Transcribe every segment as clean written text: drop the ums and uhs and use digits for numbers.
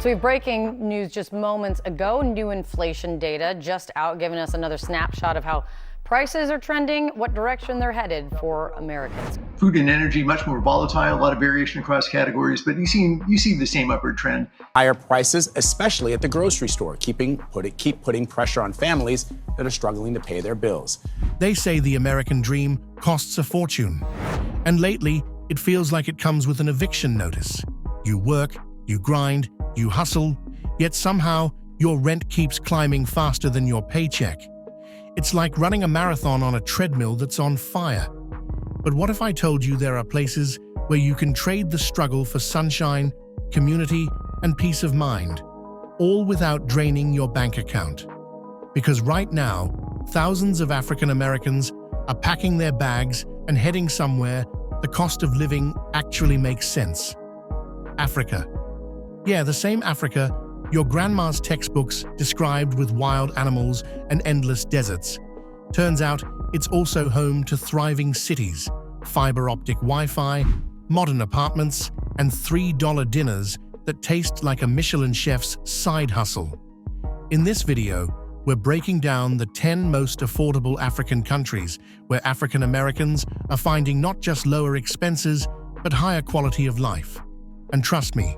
So we have breaking news just moments ago. New inflation data just out, giving us another snapshot of how prices are trending, what direction they're headed for Americans. Food and energy, much more volatile, a lot of variation across categories, but you see the same upward trend. Higher prices, especially at the grocery store, keep putting pressure on families that are struggling to pay their bills. They say the American dream costs a fortune. And lately, it feels like it comes with an eviction notice. You work, you grind, you hustle, yet somehow your rent keeps climbing faster than your paycheck. It's like running a marathon on a treadmill that's on fire. But what if I told you there are places where you can trade the struggle for sunshine, community, and peace of mind, all without draining your bank account? Because right now, thousands of African Americans are packing their bags and heading somewhere the cost of living actually makes sense. Africa. Yeah, the same Africa your grandma's textbooks described with wild animals and endless deserts. Turns out it's also home to thriving cities, fiber-optic Wi-Fi, modern apartments, and $3 dinners that taste like a Michelin chef's side hustle. In this video, we're breaking down the 10 most affordable African countries where African Americans are finding not just lower expenses, but higher quality of life. And trust me,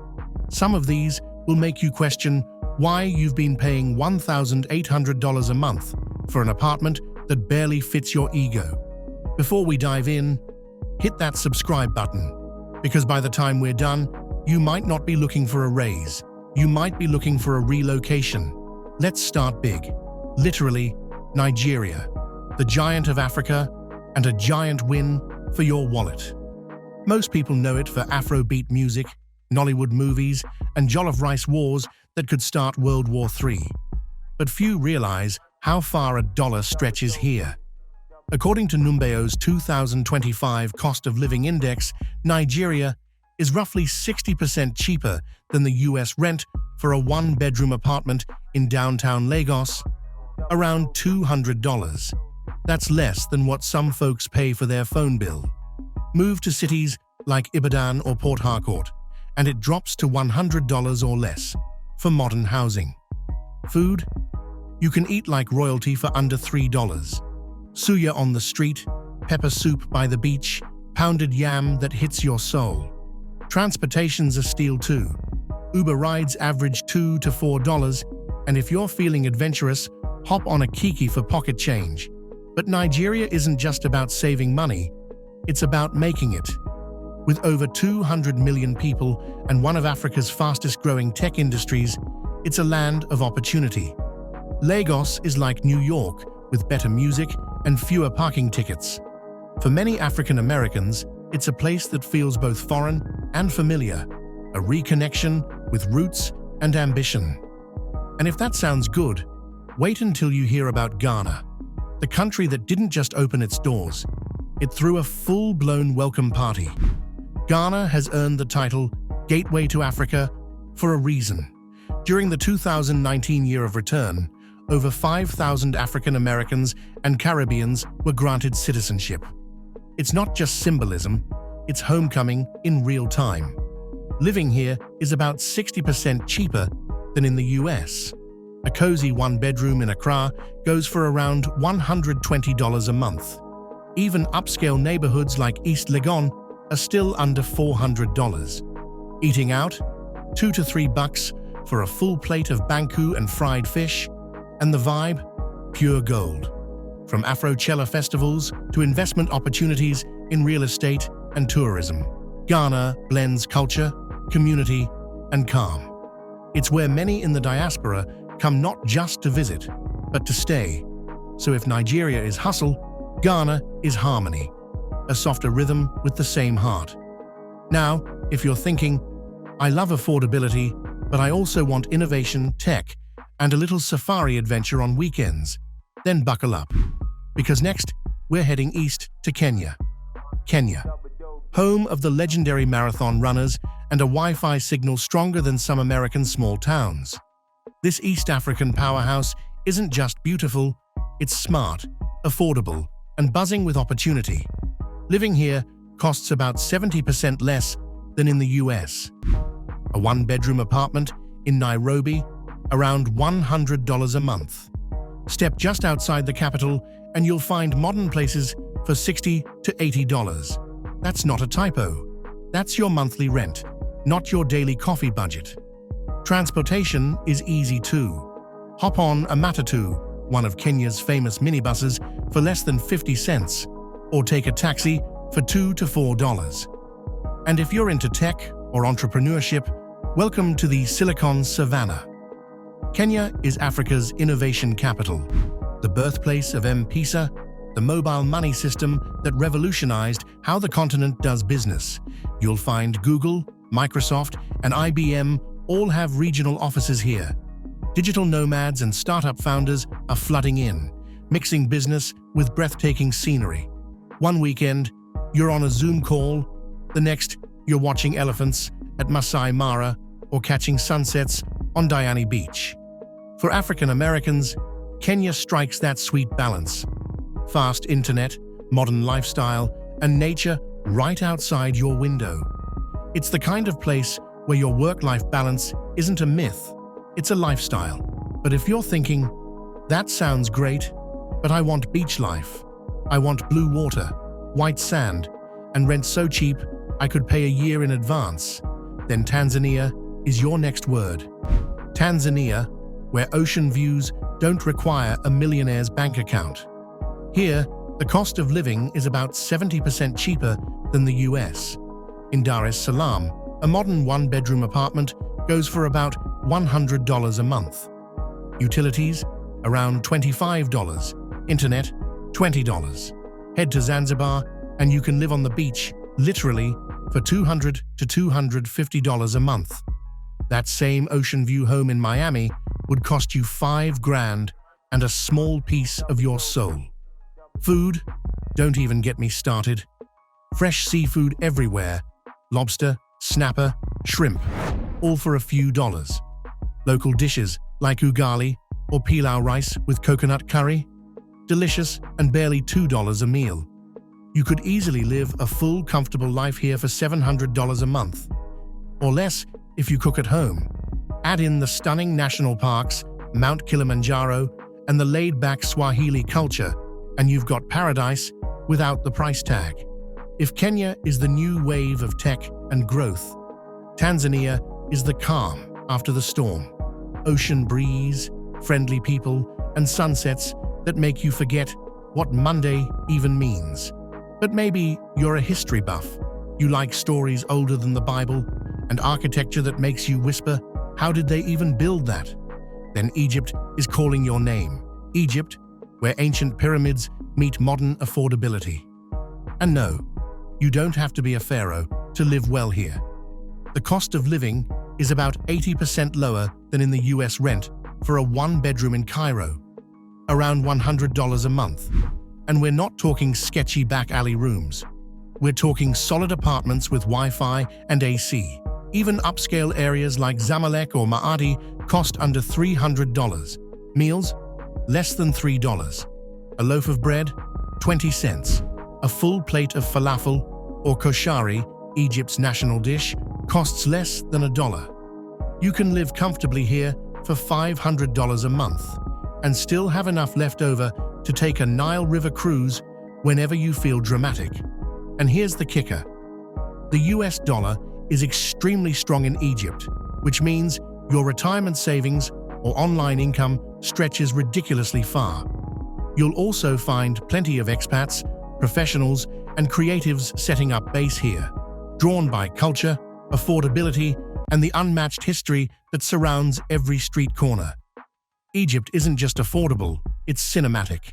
some of these will make you question why you've been paying $1,800 a month for an apartment that barely fits your ego. Before we dive in, hit that subscribe button, because by the time we're done, you might not be looking for a raise. You might be looking for a relocation. Let's start big. Literally, Nigeria, the giant of Africa, and a giant win for your wallet. Most people know it for Afrobeat music, Nollywood movies, and jollof rice wars that could start World War III. But few realize how far a dollar stretches here. According to Numbeo's 2025 Cost of Living Index, Nigeria is roughly 60% cheaper than the US rent for a one-bedroom apartment in downtown Lagos, around $200. That's less than what some folks pay for their phone bill. Move to cities like Ibadan or Port Harcourt, and it drops to $100 or less for modern housing. Food? You can eat like royalty for under $3. Suya on the street, pepper soup by the beach, pounded yam that hits your soul. Transportation's a steal too. Uber rides average $2 to $4, and if you're feeling adventurous, hop on a Kiki for pocket change. But Nigeria isn't just about saving money, it's about making it. With over 200 million people and one of Africa's fastest-growing tech industries, it's a land of opportunity. Lagos is like New York, with better music and fewer parking tickets. For many African Americans, it's a place that feels both foreign and familiar, a reconnection with roots and ambition. And if that sounds good, wait until you hear about Ghana, the country that didn't just open its doors, it threw a full-blown welcome party. Ghana has earned the title Gateway to Africa for a reason. During the 2019 year of return, over 5,000 African Americans and Caribbeans were granted citizenship. It's not just symbolism, it's homecoming in real time. Living here is about 60% cheaper than in the US. A cozy one-bedroom in Accra goes for around $120 a month. Even upscale neighborhoods like East Legon are still under $400. Eating out? $2 to $3 for a full plate of banku and fried fish. And the vibe? Pure gold. From Afrochella festivals to investment opportunities in real estate and tourism, Ghana blends culture, community, and calm. It's where many in the diaspora come not just to visit, but to stay. So if Nigeria is hustle, Ghana is harmony. A softer rhythm with the same heart. Now, if you're thinking, I love affordability, but I also want innovation, tech, and a little safari adventure on weekends, then buckle up. Because next, we're heading east to Kenya. Kenya, home of the legendary marathon runners and a Wi-Fi signal stronger than some American small towns. This East African powerhouse isn't just beautiful, it's smart, affordable, and buzzing with opportunity. Living here costs about 70% less than in the US. A one-bedroom apartment In Nairobi, around $100 a month. Step just outside the capital and you'll find modern places for $60 to $80. That's not a typo. That's your monthly rent, not your daily coffee budget. Transportation is easy too. Hop on a matatu, one of Kenya's famous minibuses, for less than 50 cents, or take a taxi for $2 to $4. And if you're into tech or entrepreneurship, welcome to the Silicon Savannah. Kenya is Africa's innovation capital, the birthplace of M-Pesa, the mobile money system that revolutionized how the continent does business. You'll find Google, Microsoft, and IBM all have regional offices here. Digital nomads and startup founders are flooding in, mixing business with breathtaking scenery. One weekend, you're on a Zoom call. The next, you're watching elephants at Masai Mara or catching sunsets on Diani Beach. For African Americans, Kenya strikes that sweet balance. Fast internet, modern lifestyle, and nature right outside your window. It's the kind of place where your work-life balance isn't a myth, it's a lifestyle. But if you're thinking, that sounds great, but I want beach life, I want blue water, white sand, and rent so cheap I could pay a year in advance, then Tanzania is your next word. Tanzania, where ocean views don't require a millionaire's bank account. Here, the cost of living is about 70% cheaper than the US. In Dar es Salaam, a modern one-bedroom apartment goes for about $100 a month. Utilities, around $25. Internet, $20. Head to Zanzibar, and you can live on the beach, literally, for $200 to $250 a month. That same ocean view home in Miami would cost you $5,000 and a small piece of your soul. Food? Don't even get me started. Fresh seafood everywhere. Lobster, snapper, shrimp, all for a few dollars. Local dishes like ugali or pilau rice with coconut curry? Delicious and barely $2 a meal. You could easily live a full, comfortable life here for $700 a month. Or less if you cook at home. Add in the stunning national parks, Mount Kilimanjaro, and the laid-back Swahili culture, and you've got paradise without the price tag. If Kenya is the new wave of tech and growth, Tanzania is the calm after the storm. Ocean breeze, friendly people, and sunsets that make you forget what Monday even means. But maybe you're a history buff. You like stories older than the Bible and architecture that makes you whisper, how did they even build that? Then Egypt is calling your name. Egypt, where ancient pyramids meet modern affordability. And no, you don't have to be a pharaoh to live well here. The cost of living is about 80% lower than in the US rent for a one-bedroom in Cairo, around $100 a month. And we're not talking sketchy back-alley rooms. We're talking solid apartments with Wi-Fi and AC. Even upscale areas like Zamalek or Maadi cost under $300. Meals? Less than $3. A loaf of bread? 20 cents. A full plate of falafel or koshari, Egypt's national dish, costs less than $1. You can live comfortably here for $500 a month and still have enough left over to take a Nile River cruise whenever you feel dramatic. And here's the kicker. The US dollar is extremely strong in Egypt, which means your retirement savings or online income stretches ridiculously far. You'll also find plenty of expats, professionals, and creatives setting up base here, drawn by culture, affordability, and the unmatched history that surrounds every street corner. Egypt isn't just affordable, it's cinematic.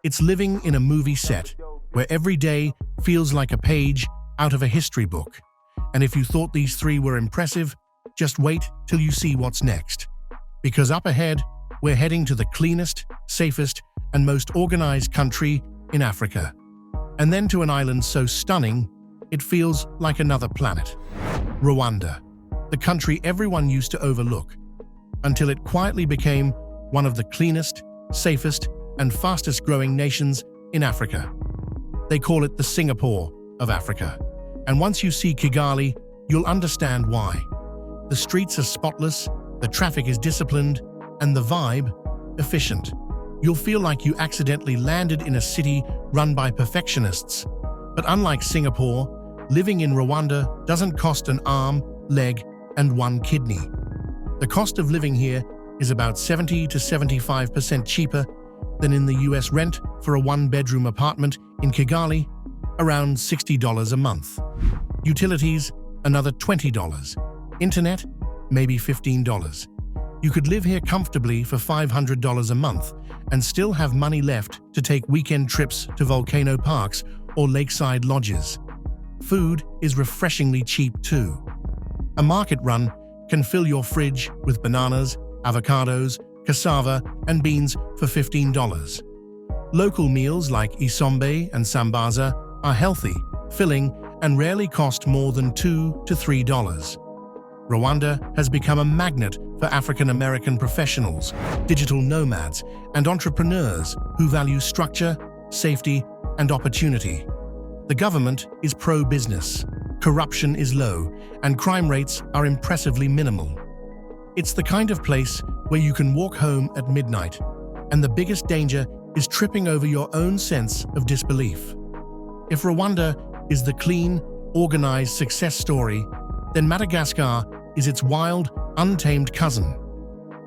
It's living in a movie set, where every day feels like a page out of a history book. And if you thought these three were impressive, just wait till you see what's next. Because up ahead, we're heading to the cleanest, safest, and most organized country in Africa. And then to an island so stunning, it feels like another planet. Rwanda, the country everyone used to overlook, until it quietly became one of the cleanest, safest, and fastest-growing nations in Africa. They call it the Singapore of Africa. And once you see Kigali, you'll understand why. The streets are spotless, The traffic is disciplined, and the vibe, efficient. You'll feel like you accidentally landed in a city run by perfectionists. But unlike Singapore, living in Rwanda doesn't cost an arm, leg, and one kidney. The cost of living here is about 70 to 75% cheaper than in the US. Rent for a one-bedroom apartment in Kigali, around $60 a month. Utilities, another $20. Internet, maybe $15. You could live here comfortably for $500 a month and still have money left to take weekend trips to volcano parks or lakeside lodges. Food is refreshingly cheap too. A market run can fill your fridge with bananas, avocados, cassava, and beans for $15. Local meals like isombe and sambaza are healthy, filling, and rarely cost more than $2 to $3. Rwanda has become a magnet for African American professionals, digital nomads, and entrepreneurs who value structure, safety, and opportunity. The government is pro-business, corruption is low, and crime rates are impressively minimal. It's the kind of place where you can walk home at midnight, and the biggest danger is tripping over your own sense of disbelief. If Rwanda is the clean, organized success story, then Madagascar is its wild, untamed cousin,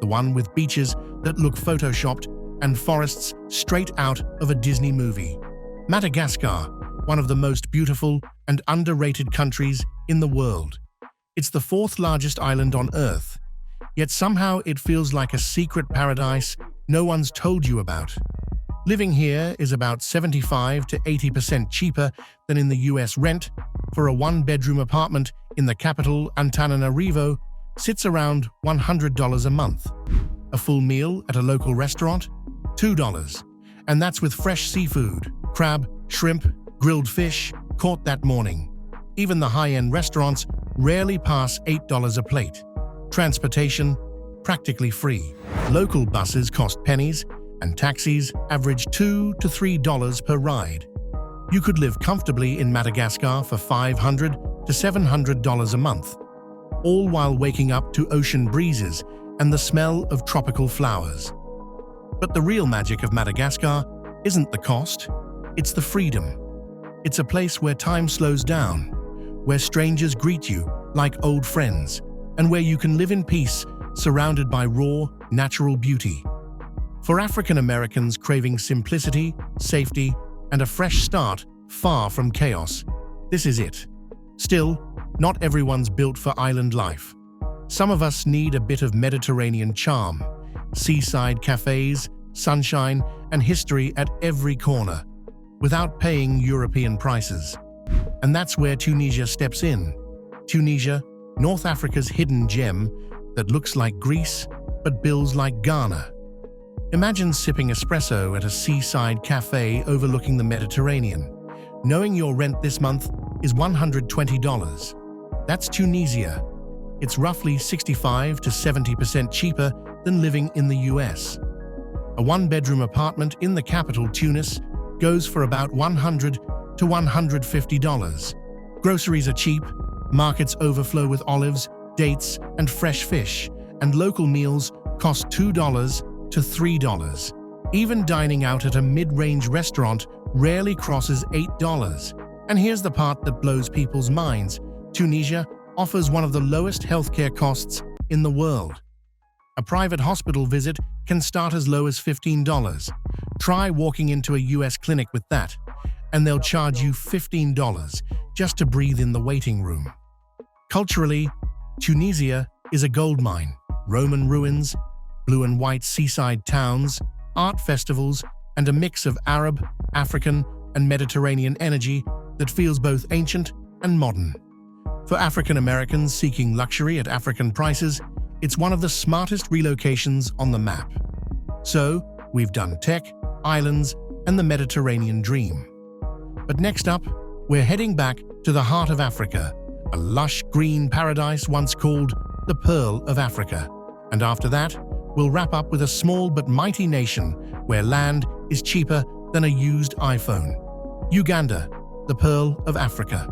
the one with beaches that look photoshopped and forests straight out of a Disney movie. Madagascar, one of the most beautiful and underrated countries in the world. It's the fourth largest island on Earth, yet somehow it feels like a secret paradise no one's told you about. Living here is about 75 to 80% cheaper than in the US. Rent for a one-bedroom apartment in the capital, Antananarivo, sits around $100 a month. A full meal at a local restaurant? $2. And that's with fresh seafood, crab, shrimp, grilled fish, caught that morning. Even the high-end restaurants rarely pass $8 a plate. Transportation, practically free. Local buses cost pennies, and taxis average $2 to $3 per ride. You could live comfortably in Madagascar for $500 to $700 a month, all while waking up to ocean breezes and the smell of tropical flowers. But the real magic of Madagascar isn't the cost, it's the freedom. It's a place where time slows down, where strangers greet you like old friends, and where you can live in peace, surrounded by raw, natural beauty. For African Americans craving simplicity, safety, and a fresh start far from chaos, this is it. Still, not everyone's built for island life. Some of us need a bit of Mediterranean charm, seaside cafes, sunshine, and history at every corner, without paying European prices. And that's where Tunisia steps in. Tunisia, North Africa's hidden gem that looks like Greece but bills like Ghana. Imagine sipping espresso at a seaside cafe overlooking the Mediterranean, knowing your rent this month is $120. That's Tunisia. It's roughly 65 to 70% cheaper than living in the US. A one-bedroom apartment in the capital, Tunis, goes for about $100 to $150. Groceries are cheap, markets overflow with olives, dates, and fresh fish, and local meals cost $2 to $3. Even dining out at a mid-range restaurant rarely crosses $8. And here's the part that blows people's minds. Tunisia offers one of the lowest healthcare costs in the world. A private hospital visit can start as low as $15. Try walking into a US clinic with that, and they'll charge you $15 just to breathe in the waiting room. Culturally, Tunisia is a goldmine. Roman ruins, blue and white seaside towns, art festivals, and a mix of Arab, African, and Mediterranean energy that feels both ancient and modern. For African Americans seeking luxury at African prices, it's one of the smartest relocations on the map. So, we've done tech, islands, and the Mediterranean dream. But next up, we're heading back to the heart of Africa, a lush green paradise once called the Pearl of Africa. And after that, we'll wrap up with a small but mighty nation where land is cheaper than a used iPhone. Uganda, the Pearl of Africa.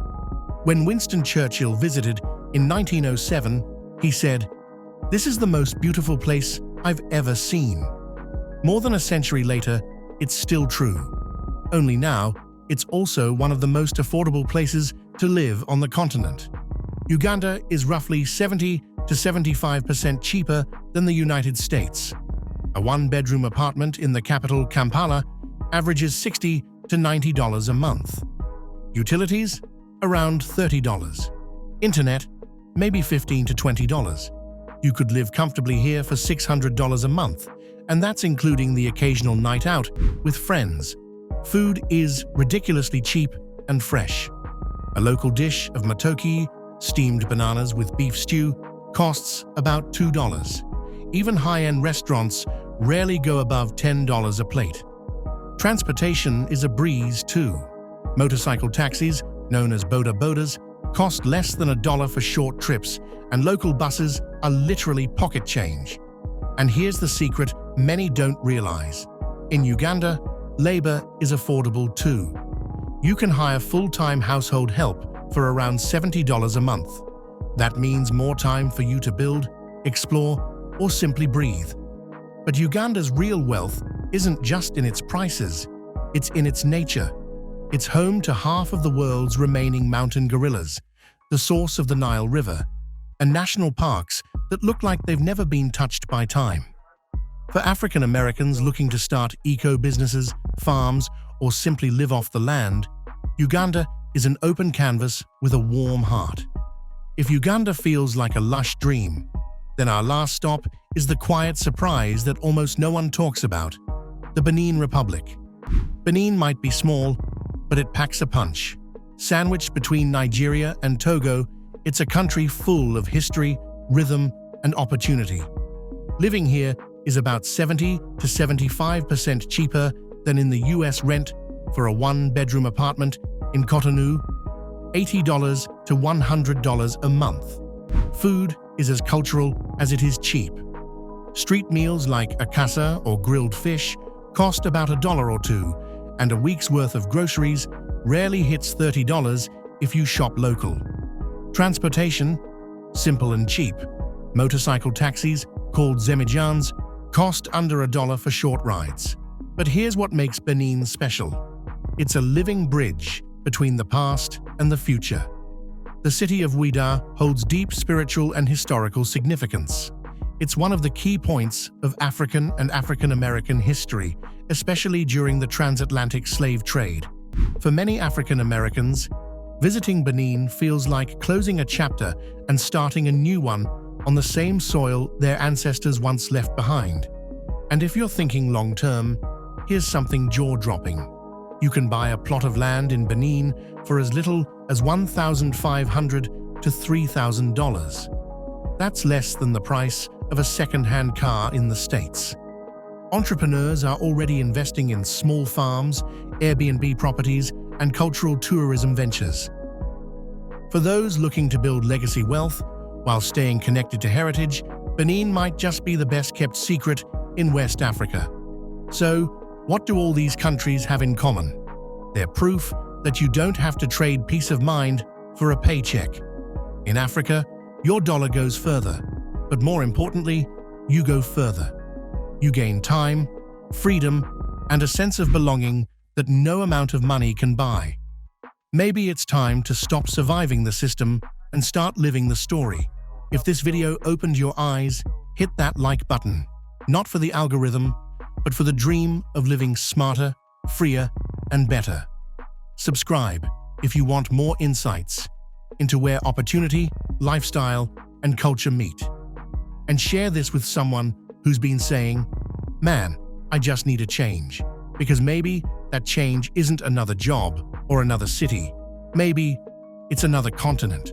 When Winston Churchill visited in 1907, he said, "This is the most beautiful place I've ever seen." More than a century later, it's still true. Only now, it's also one of the most affordable places to live on the continent. Uganda is roughly 70 to 75% cheaper than the United States. A one-bedroom apartment in the capital, Kampala, averages $60 to $90 a month. Utilities? Around $30. Internet? Maybe $15 to $20. You could live comfortably here for $600 a month, and that's including the occasional night out with friends. Food is ridiculously cheap and fresh. A local dish of matoke, steamed bananas with beef stew, costs about $2. Even high-end restaurants rarely go above $10 a plate. Transportation is a breeze too. Motorcycle taxis, known as boda bodas, cost less than $1 for short trips, and local buses are literally pocket change. And here's the secret many don't realize. In Uganda, labor is affordable too. You can hire full-time household help for around $70 a month. That means more time for you to build, explore, or simply breathe. But Uganda's real wealth isn't just in its prices, it's in its nature. It's home to half of the world's remaining mountain gorillas, the source of the Nile River, and national parks that look like they've never been touched by time. For African Americans looking to start eco-businesses, farms, or simply live off the land, Uganda is an open canvas with a warm heart. If Uganda feels like a lush dream, then our last stop is the quiet surprise that almost no one talks about, the Benin Republic. Benin might be small, but it packs a punch. Sandwiched between Nigeria and Togo, it's a country full of history, rhythm, and opportunity. Living here is about 70 to 75% cheaper than in the US. Rent for a one-bedroom apartment in Cotonou, $80 to $100 a month. Food is as cultural as it is cheap. Street meals like akasa or grilled fish cost about $1 or $2, and a week's worth of groceries rarely hits $30 if you shop local. Transportation? Simple and cheap. Motorcycle taxis, called zemijans, cost under $1 for short rides. But here's what makes Benin special. It's a living bridge between the past and the future. The city of Ouidah holds deep spiritual and historical significance. It's one of the key points of African and African American history, especially during the transatlantic slave trade. For many African Americans, visiting Benin feels like closing a chapter and starting a new one on the same soil their ancestors once left behind. And if you're thinking long-term, here's something jaw-dropping. You can buy a plot of land in Benin for as little as $1,500 to $3,000. That's less than the price of a second-hand car in the States. Entrepreneurs are already investing in small farms, Airbnb properties, and cultural tourism ventures. For those looking to build legacy wealth while staying connected to heritage, Benin might just be the best-kept secret in West Africa. So, what do all these countries have in common? They're proof that you don't have to trade peace of mind for a paycheck. In Africa, your dollar goes further, but more importantly, you go further. You gain time, freedom, and a sense of belonging that no amount of money can buy. Maybe it's time to stop surviving the system and start living the story. If this video opened your eyes, hit that like button, not for the algorithm, but for the dream of living smarter, freer, and better. Subscribe if you want more insights into where opportunity, lifestyle, and culture meet. And share this with someone who's been saying, "Man, I just need a change." Because maybe that change isn't another job or another city. Maybe it's another continent.